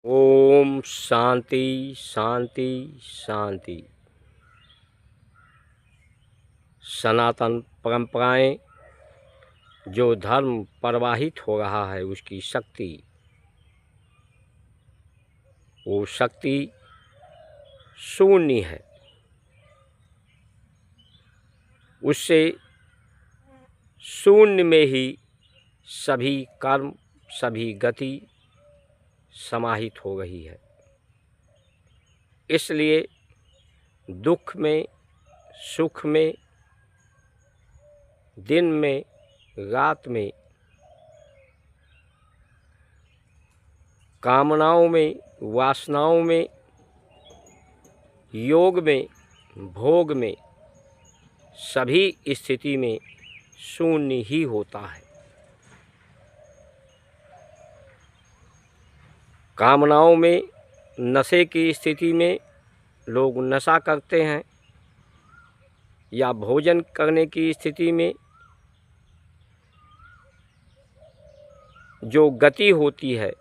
ओम शांति शांति शांति। सनातन परंपराएं जो धर्म प्रवाहित हो रहा है उसकी शक्ति, वो शक्ति शून्य है। उससे शून्य में ही सभी कर्म, सभी गति समाहित हो रही है। इसलिए दुख में, सुख में, दिन में, रात में, कामनाओं में, वासनाओं में, योग में, भोग में, सभी स्थिति में शून्य ही होता है। कामनाओं में, नशे की स्थिति में लोग नशा करते हैं, या भोजन करने की स्थिति में जो गति होती है,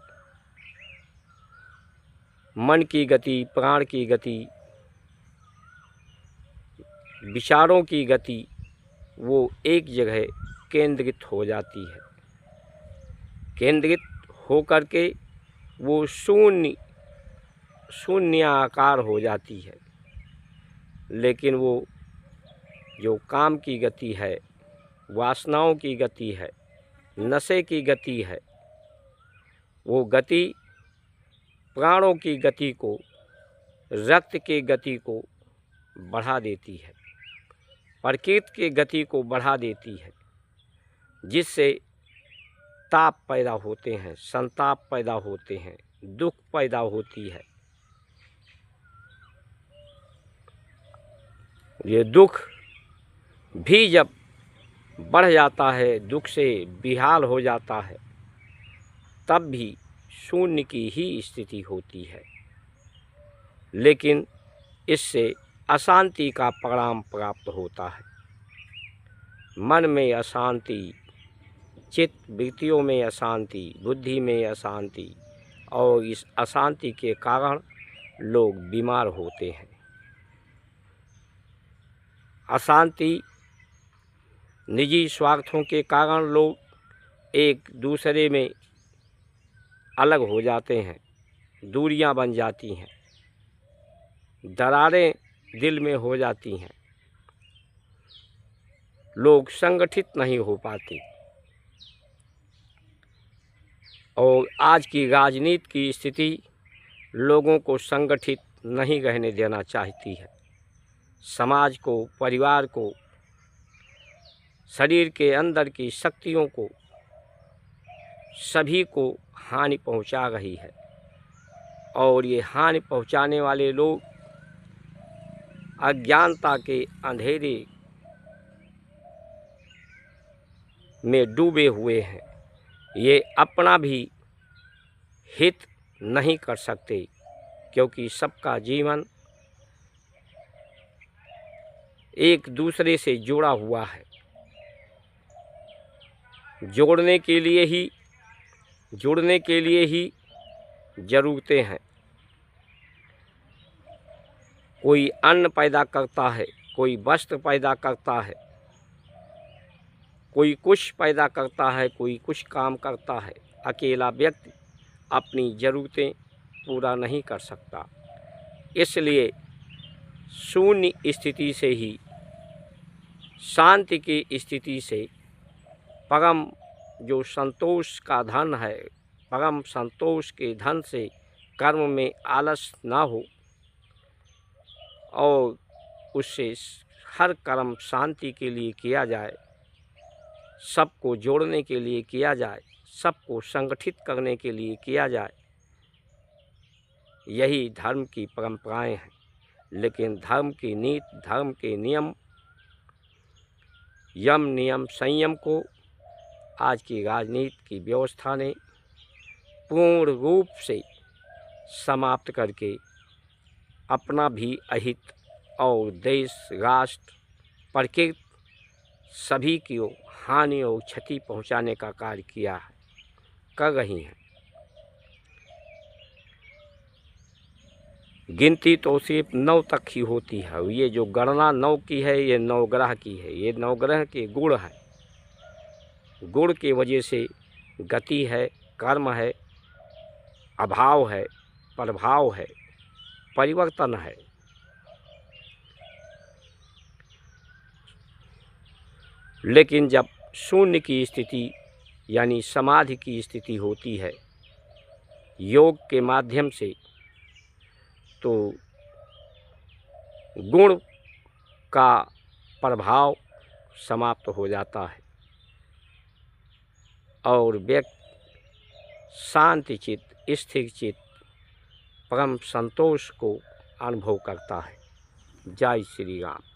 मन की गति, प्राण की गति, विचारों की गति, वो एक जगह केंद्रित हो जाती है। केंद्रित हो करके वो शून्य आकार हो जाती है। लेकिन वो जो काम की गति है, वासनाओं की गति है, नशे की गति है, वो गति प्राणों की गति को, रक्त की गति को बढ़ा देती है, प्रकृति की गति को बढ़ा देती है, जिससे ताप पैदा होते हैं, संताप पैदा होते हैं, दुख पैदा होती है। ये दुख भी जब बढ़ जाता है, दुख से बेहाल हो जाता है, तब भी शून्य की ही स्थिति होती है। लेकिन इससे अशांति का परिणाम प्राप्त होता है। मन में अशांति, चित्त वृत्तियों में अशांति, बुद्धि में अशांति, और इस अशांति के कारण लोग बीमार होते हैं। अशांति, निजी स्वार्थों के कारण लोग एक दूसरे में अलग हो जाते हैं, दूरियां बन जाती हैं, दरारें दिल में हो जाती हैं, लोग संगठित नहीं हो पाते। और आज की राजनीति की स्थिति लोगों को संगठित नहीं रहने देना चाहती है। समाज को, परिवार को, शरीर के अंदर की शक्तियों को, सभी को हानि पहुंचा रही है। और ये हानि पहुंचाने वाले लोग अज्ञानता के अंधेरे में डूबे हुए हैं। ये अपना भी हित नहीं कर सकते, क्योंकि सबका जीवन एक दूसरे से जुड़ा हुआ है। जुड़ने के लिए ही ज़रूरतें हैं। कोई अन्न पैदा करता है, कोई वस्त्र पैदा करता है, कोई कुछ पैदा करता है, कोई कुछ काम करता है। अकेला व्यक्ति अपनी ज़रूरतें पूरा नहीं कर सकता। इसलिए शून्य स्थिति से ही, शांति की स्थिति से, परम जो संतोष का धन है, परम संतोष के धन से कर्म में आलस ना हो, और उससे हर कर्म शांति के लिए किया जाए, सबको जोड़ने के लिए किया जाए, सबको संगठित करने के लिए किया जाए। यही धर्म की परंपराएं हैं। लेकिन धर्म की नीति, धर्म के नियम, यम नियम संयम को आज की राजनीति की व्यवस्था ने पूर्ण रूप से समाप्त करके अपना भी अहित और देश, राष्ट्र, प्रकृति, सभी की हानि और क्षति पहुंचाने का कार्य किया है, कर रही हैं। गिनती तो सिर्फ 9 तक ही होती है। ये जो गणना 9 की है ये नवग्रह की है। ये नवग्रह के गुण है। गुण की वजह से गति है, कर्म है, अभाव है, प्रभाव है, परिवर्तन है। लेकिन जब शून्य की स्थिति यानी समाधि की स्थिति होती है योग के माध्यम से, तो गुण का प्रभाव समाप्त हो जाता है और व्यक्ति शांति चित्त, स्थिर चित्त, परम संतोष को अनुभव करता है। जय श्री राम।